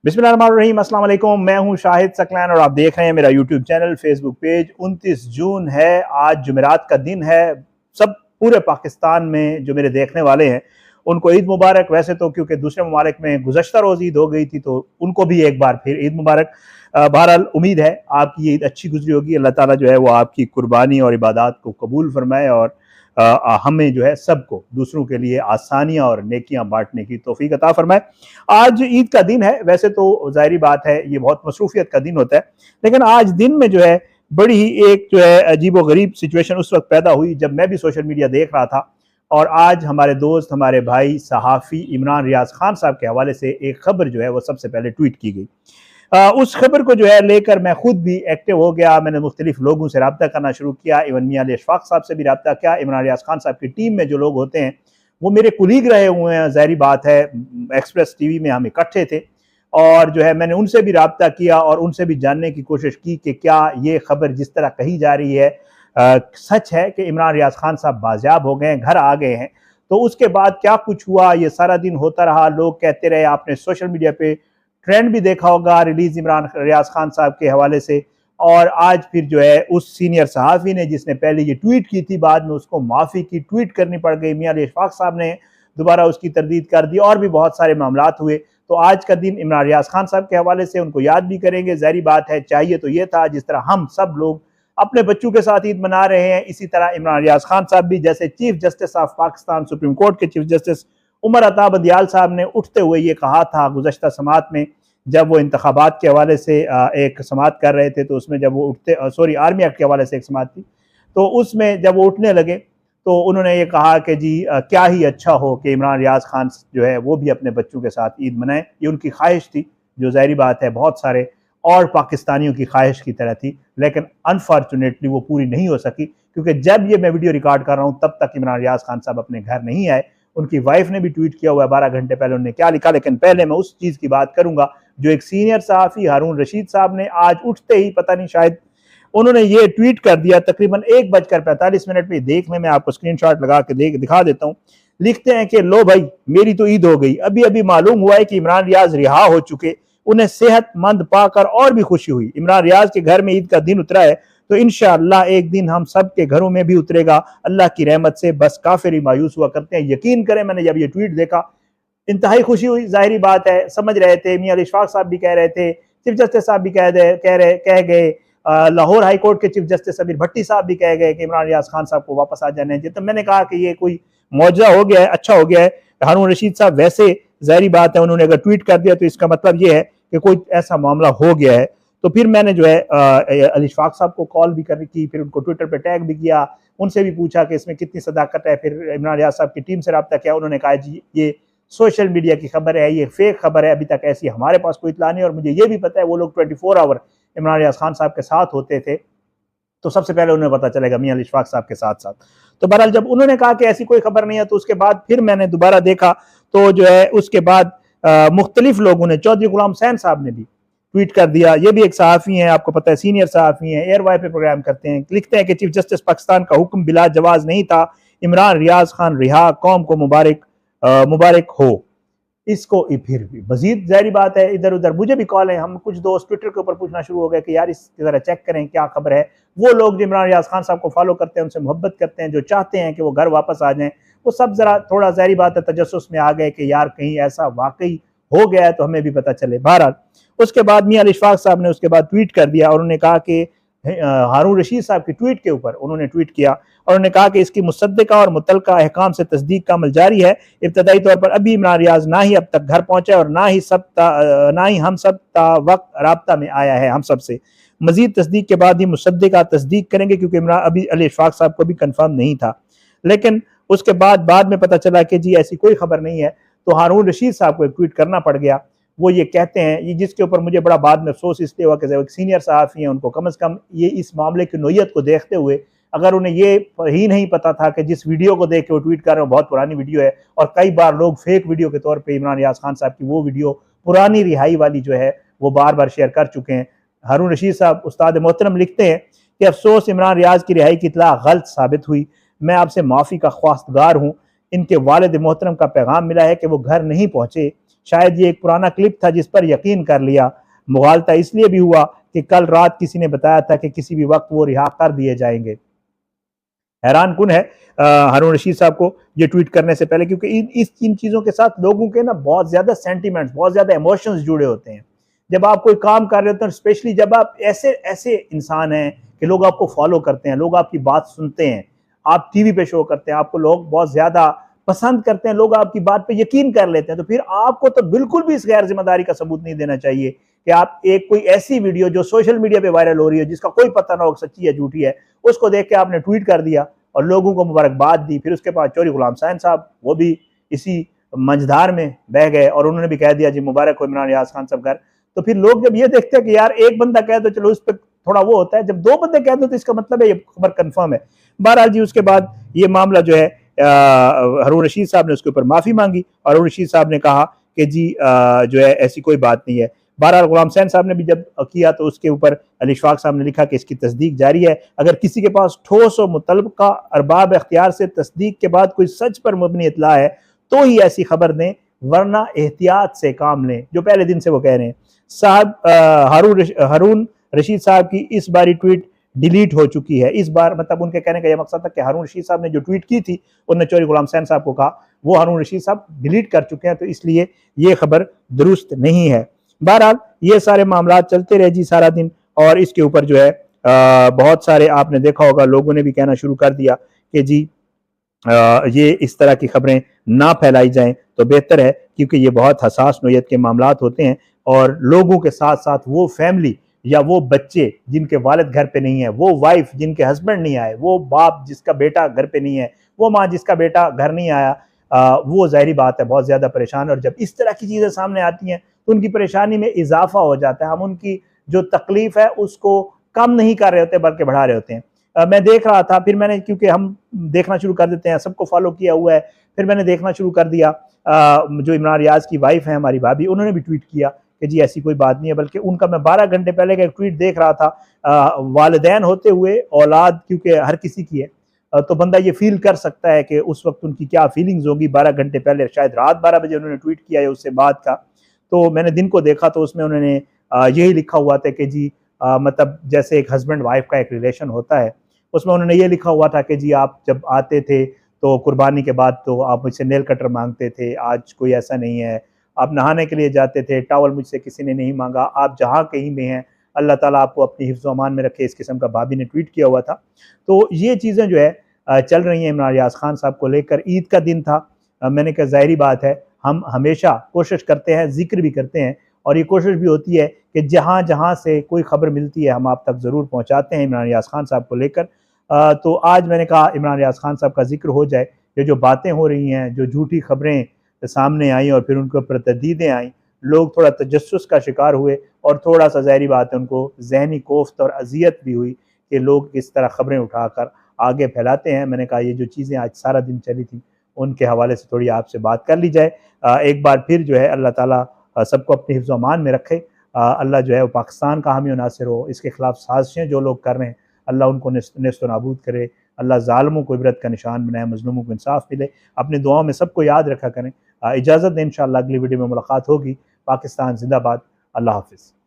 बिस्मिल्लाहिर्रहमानिर्रहीम, अस्सलाम वालेकुम। मैं हूं शाहिद सकलैन और आप देख रहे हैं मेरा यूट्यूब चैनल, फेसबुक पेज। 29 जून है, आज जुमेरात का दिन है। सब पूरे पाकिस्तान में जो मेरे देखने वाले हैं उनको ईद मुबारक। वैसे तो क्योंकि दूसरे ममालिक में गुज़श्ता रोज़ ईद हो गई थी तो उनको भी एक बार फिर ईद मुबारक। बहरहाल उम्मीद है आपकी ये ईद अच्छी गुजरी होगी। अल्लाह ताला जो है वो आपकी कुर्बानी और इबादत को कबूल फरमाए और हमें जो है सबको दूसरों के लिए आसानियां और नेकियां बांटने की तौफीक अता फरमाए। आज ईद का दिन है। वैसे तो ज़ाहिरी बात है ये बहुत मसरूफियत का दिन होता है, लेकिन आज दिन में जो है बड़ी ही एक जो है अजीब व गरीब सिचुएशन उस वक्त पैदा हुई जब मैं भी सोशल मीडिया देख रहा था और आज हमारे दोस्त, हमारे भाई सहाफ़ी इमरान रियाज खान साहब के हवाले से एक खबर जो है वो सबसे पहले ट्वीट की गई। उस खबर को जो है लेकर मैं खुद भी एक्टिव हो गया। मैंने मुख्तलिफ लोगों से रब्ता करना शुरू किया। इवन मियां अली अशफाक साहब से भी रब्ता किया। इमरान रियाज खान साहब की टीम में जो लोग होते हैं वो मेरे कुलीग रहे हुए हैं, ज़ाहिरी बात है। एक्सप्रेस टीवी में हम इकट्ठे थे और जो है मैंने उनसे भी रब्ता किया और उनसे भी जानने की कोशिश की कि क्या ये खबर जिस तरह कही जा रही है सच है कि इमरान रियाज खान साहब बाजियाब हो गए हैं, घर आ गए हैं। तो उसके बाद क्या कुछ हुआ, ये सारा दिन होता रहा, लोग कहते रहे। आपने सोशल मीडिया पे ट्रेंड भी देखा होगा रिलीज इमरान रियाज खान साहब के हवाले से। और आज फिर जो है उस सीनियर सहाफ़ी ने जिसने पहले ये ट्वीट की थी, बाद में उसको माफ़ी की ट्वीट करनी पड़ गई। मियां अली अशफाक साहब ने दोबारा उसकी तरदीद कर दी और भी बहुत सारे मामलात हुए। तो आज का दिन इमरान रियाज खान साहब के हवाले से उनको याद भी करेंगे। ज़ाहिरी बात है, चाहिए तो ये था जिस तरह हम सब लोग अपने बच्चों के साथ ईद मना रहे हैं, इसी तरह इमरान रियाज खान साहब भी, जैसे chief justice of Pakistan supreme court के चीफ जस्टिस उमर अता बंदियाल साहब ने उठते हुए ये कहा था गुज़श्ता समात में, जब वो इंतखाबात के हवाले से एक समात कर रहे थे, तो उसमें जब वो उठते आर्मी एक्ट के हवाले से एक समात थी, तो उसमें जब वो उठने लगे तो उन्होंने ये कहा कि जी क्या ही अच्छा हो कि इमरान रियाज खान जो है वो भी अपने बच्चों के साथ ईद मनाएं। ये उनकी ख्वाहिश थी, जो ज़ाहिरी बात है बहुत सारे और पाकिस्तानियों की ख्वाहिश की तरह थी, लेकिन अनफॉर्चुनेटली वो पूरी नहीं हो सकी। क्योंकि जब ये मैं वीडियो रिकॉर्ड कर रहा हूँ तब तक इमरान रियाज खान साहब अपने घर नहीं आए। उनकी वाइफ ने भी ट्वीट किया हुआ है 12 घंटे पहले उन्होंने क्या लिखा। लेकिन पहले मैं उस चीज़ की बात करूंगा जो एक सीनियर सहाफ़ी हारून रशीद साहब ने आज उठते ही, पता नहीं शायद उन्होंने ये ट्वीट कर दिया तकरीबन 1:45 पे। देखने में आपको स्क्रीनशॉट लगा के दिखा देता हूँ। लिखते हैं कि लो भाई, मेरी तो ईद हो गई। अभी अभी मालूम हुआ है कि इमरान रियाज रिहा हो चुके। उन्हें सेहतमंद पाकर और भी खुशी हुई। इमरान रियाज के घर में ईद का दिन उतरा है तो इंशाअल्लाह एक दिन हम सब के घरों में भी उतरेगा अल्लाह की रहमत से। बस काफिर ही मायूस हुआ करते हैं। यकीन करें, मैंने जब ये ट्वीट देखा इंतहाई खुशी हुई। जाहिर बात है, समझ रहे थे, मियां अली अशफाक साहब भी कह रहे थे, चीफ जस्टिस साहब भी कह गए, लाहौर हाई कोर्ट के चीफ जस्टिस अमीर भट्टी साहब भी कह गए कि इमरान रियाज खान साहब को वापस आ जाने चाहिए। तो मैंने कहा कि ये कोई मौजज़ा हो गया है, अच्छा हो गया है। हारून रशीद साहब वैसे ज़ाहिरी बात है उन्होंने अगर ट्वीट कर दिया तो इसका मतलब ये है कि कोई ऐसा मामला हो गया है। तो फिर मैंने जो है अली अशफाक साहब को कॉल भी की, फिर उनको ट्विटर पर टैग भी किया, उनसे भी पूछा कि इसमें कितनी सदाकत है। फिर इमरान रियाज साहब की टीम से रब्ता किया, उन्होंने कहा जी ये सोशल मीडिया की खबर है, ये फेक खबर है, अभी तक ऐसी हमारे पास कोई इत्तला नहीं। और मुझे ये भी पता है वो लोग 24 आवर इमरान रियाज खान साहब के साथ होते थे, तो सबसे पहले उन्हें पता चलेगा मियां अली अशफाक साहब के साथ साथ। तो बहरहाल जब उन्होंने कहा कि ऐसी कोई खबर नहीं है तो उसके बाद फिर मैंने दोबारा देखा तो जो है उसके बाद मुख्तलिफ लोगों ने, चौधरी गुलाम हुसैन साहब ने भी ट्वीट कर दिया। ये भी एक सहाफ़ी हैं, आपको पता है सीनियर सहाफ़ी हैं, एयर वाई पे प्रोग्राम करते हैं। लिखते हैं कि चीफ जस्टिस पाकिस्तान का हुक्म बिला जवाज नहीं था, इमरान रियाज खान रिहा, कौम को मुबारक हो। इसको फिर भी मजीद ज़ाहिरी बात है इधर उधर मुझे भी कॉल है, हम कुछ दोस्त ट्विटर के ऊपर पूछना शुरू हो गए कि यार इसकी ज़रा चेक करें क्या खबर है। वो लोग जो इमरान रियाज खान साहब को फॉलो करते हैं, उनसे मोहब्बत करते हैं, जो चाहते हैं कि वो घर वापस आ जाएं, वो सब ज़रा थोड़ा ज़ाहिरी बात है तजस्सुस में आ गए कि यार कहीं ऐसा वाकई हो गया है तो हमें भी पता चले। बहरहाल उसके बाद मियां अली अशफाक साहब ने उसके बाद ट्वीट कर दिया और उन्होंने कहा कि हारून रशीद साहब की ट्वीट के ऊपर उन्होंने ट्वीट किया और उन्होंने कहा कि इसकी मुसद्दिका और मुतलका अहकाम से तस्दीक का अमल जारी है। इब्तदाई तौर पर अभी इमरान रियाज ना ही अब तक घर पहुंचे और ना ही हम सब वक्त राब्ता में आया है हम सब से। मजीद तस्दीक के बाद ही मुसद्दिका तस्दीक करेंगे, क्योंकि इमरान अभी अली अशफाक साहब को भी कन्फर्म नहीं था। लेकिन उसके बाद में पता चला कि जी ऐसी कोई खबर नहीं है। तो हारून रशीद साहब को एक ट्वीट करना पड़ गया। वो ये कहते हैं, ये जिसके ऊपर मुझे बड़ा बाद में अफसोस इसलिए हुआ कि सीनियर सहाफ़ी हैं, उनको कम से कम ये इस मामले की नोयत को देखते हुए, अगर उन्हें ये ही नहीं पता था कि जिस वीडियो को देख के वो ट्वीट कर रहे हैं बहुत पुरानी वीडियो है और कई बार लोग फेक वीडियो के तौर पे इमरान रियाज खान साहब की वो वीडियो पुरानी रिहाई वाली जो है वो बार बार शेयर कर चुके हैं। हारून रशीद साहब उस्ताद मोहतरम लिखते हैं कि अफसोस इमरान रियाज की रिहाई की इतला गलत साबित हुई। मैं आपसे माफ़ी का ख्वास्तगार हूँ। इनके वालिद मोहतरम का पैगाम मिला है कि वो घर नहीं पहुँचे। शायद ये एक पुराना क्लिप था जिस पर यकीन कर लिया। मुगालता इसलिए भी हुआ कि कल रात किसी ने बताया था कि किसी भी वक्त वो रिहा कर दिए जाएंगे। हैरान कुन है हारून रशीद साहब को ये ट्वीट करने से पहले, क्योंकि इन चीज़ों के साथ लोगों के ना बहुत ज़्यादा सेंटिमेंट्स, बहुत ज़्यादा इमोशंस जुड़े होते हैं। जब आप कोई काम कर रहे होते हैं, स्पेशली जब आप ऐसे ऐसे इंसान हैं कि लोग आपको फॉलो करते हैं, लोग आपकी बात सुनते हैं, आप टीवी पे शो करते हैं, आपको लोग बहुत ज़्यादा पसंद करते हैं, लोग आपकी बात पे यकीन कर लेते हैं, तो फिर आपको तो बिल्कुल भी इस गैर जिम्मेदारी का सबूत नहीं देना चाहिए कि आप एक कोई ऐसी वीडियो जो सोशल मीडिया पे वायरल हो रही है, जिसका कोई पता ना हो सच्ची या झूठी है, उसको देख के आपने ट्वीट कर दिया और लोगों को मुबारकबाद दी। फिर उसके बाद चौधरी गुलाम हुसैन साहब वो भी इसी मंझधार में बह गए और उन्होंने भी कह दिया जी मुबारक हो इमरान रियाज खान साहब घर। तो फिर लोग जब ये देखते हैं कि यार एक बंदा कह दो चलो उस पर थोड़ा वो होता है, जब दो बंदे कह दो तो इसका मतलब है ये खबर कंफर्म है। बहरहाल जी उसके बाद ये मामला जो है हारून रशीद साहब ने उसके ऊपर माफी मांगी और हारून रशीद साहब ने कहा कि जी जो है ऐसी कोई बात नहीं है। बहरहाल गुलाम हुसैन साहब ने भी जब किया तो उसके ऊपर अली इशफाक साहब ने लिखा कि इसकी तस्दीक जारी है। अगर किसी के पास ठोस और मुतलका अरबाब इख्तियार से तस्दीक के बाद कोई सच पर मबनी इतला है तो ही ऐसी खबर दें, वरना एहतियात से काम लें, जो पहले दिन से वो कह रहे हैं। साहब हारून रशीद साहब की इस बारी ट्वीट डिलीट हो चुकी है। इस बार मतलब उनके कहने का यह मकसद था कि हारून रशीद साहब ने जो ट्वीट की थी उन्होंने चौधरी गुलाम हुसैन साहब को कहा, वो हारून रशीद साहब डिलीट कर चुके हैं, तो इसलिए ये खबर दुरुस्त नहीं है। बहरहाल ये सारे मामला चलते रहे जी सारा दिन, और इसके ऊपर जो है बहुत सारे आपने देखा होगा लोगों ने भी कहना शुरू कर दिया कि जी ये इस तरह की खबरें ना फैलाई जाएं तो बेहतर है, क्योंकि ये बहुत हसास नोयत के मामलात होते हैं और लोगों के साथ साथ वो फैमिली या वो बच्चे जिनके वालिद घर पे नहीं है, वो वाइफ जिनके हस्बैंड नहीं आए, वो बाप जिसका बेटा घर पे नहीं है, वो माँ जिसका बेटा घर नहीं आया, वो ज़ाहिरी बात है बहुत ज़्यादा परेशान। और जब इस तरह की चीज़ें सामने आती हैं तो उनकी परेशानी में इजाफा हो जाता है। हम उनकी जो तकलीफ है उसको कम नहीं कर रहे होते बल्कि बढ़ा रहे होते हैं। मैं देख रहा था, फिर मैंने, क्योंकि हम देखना शुरू कर देते हैं, सबको फॉलो किया हुआ है, फिर मैंने देखना शुरू कर दिया। जो इमरान रियाज की वाइफ है हमारी भाभी, उन्होंने भी ट्वीट किया कि जी ऐसी कोई बात नहीं है, बल्कि उनका मैं 12 घंटे पहले का एक ट्वीट देख रहा था। वालिदैन होते हुए औलाद क्योंकि हर किसी की है, तो बंदा ये फील कर सकता है कि उस वक्त उनकी क्या फीलिंग्स होगी। 12 घंटे पहले, शायद रात 12 बजे उन्होंने ट्वीट किया है उससे बाद का। तो मैंने दिन को देखा तो उसमें उन्होंने यही लिखा हुआ था कि जी मतलब जैसे एक हस्बैंड वाइफ का एक रिलेशन होता है, उसमें उन्होंने ये लिखा हुआ था कि जी आप जब आते थे तो कुर्बानी के बाद तो आप मुझसे नेल कटर मांगते थे, आज कोई ऐसा नहीं है। आप नहाने के लिए जाते थे, टॉवल मुझसे किसी ने नहीं मांगा, आप जहाँ कहीं में हैं अल्लाह ताला आपको अपनी हिफ्ज़ अमान में रखे, इस किस्म का भाभी ने ट्वीट किया हुआ था। तो ये चीज़ें जो है चल रही हैं इमरान रियाज खान साहब को लेकर। ईद का दिन था, मैंने कहा ज़ाहिरी बात है हम हमेशा कोशिश करते हैं, जिक्र भी करते हैं और ये कोशिश भी होती है कि जहाँ जहाँ से कोई खबर मिलती है हम आप तक ज़रूर पहुँचाते हैं इमरान रियाज खान साहब को लेकर। तो आज मैंने कहा इमरान रियाज खान साहब का जिक्र हो जाए। ये जो बातें हो रही हैं, जो झूठी खबरें सामने आई और फिर उनके ऊपर तहदीदें आई, लोग थोड़ा तजस्सुस का शिकार हुए और थोड़ा सा ज़ाहिरी बात है उनको ज़हनी कोफ्त और अजियत भी हुई कि लोग किस तरह खबरें उठाकर आगे फैलाते हैं। मैंने कहा ये जो चीज़ें आज सारा दिन चली थी उनके हवाले से थोड़ी आपसे बात कर ली जाए। एक बार फिर जो है अल्लाह ताला सबको अपने हिफ्ज़ अमान में रखे। अल्लाह जो है वो पाकिस्तान का हामी और नासिर हो। इसके खिलाफ साजिशें जो लोग कर रहे हैं अल्लाह उनको नेस्त नाबूद करे। अल्लाह ज़ालिमों को इबरत का निशान बनाए, मज़लूमों को इंसाफ मिले। अपनी दुआओं में सबको याद रखा करें। इजाज़त दें, इंशाअल्लाह अगली वीडियो में मुलाकात होगी। पाकिस्तान जिंदाबाद। अल्लाह हाफ़िज़।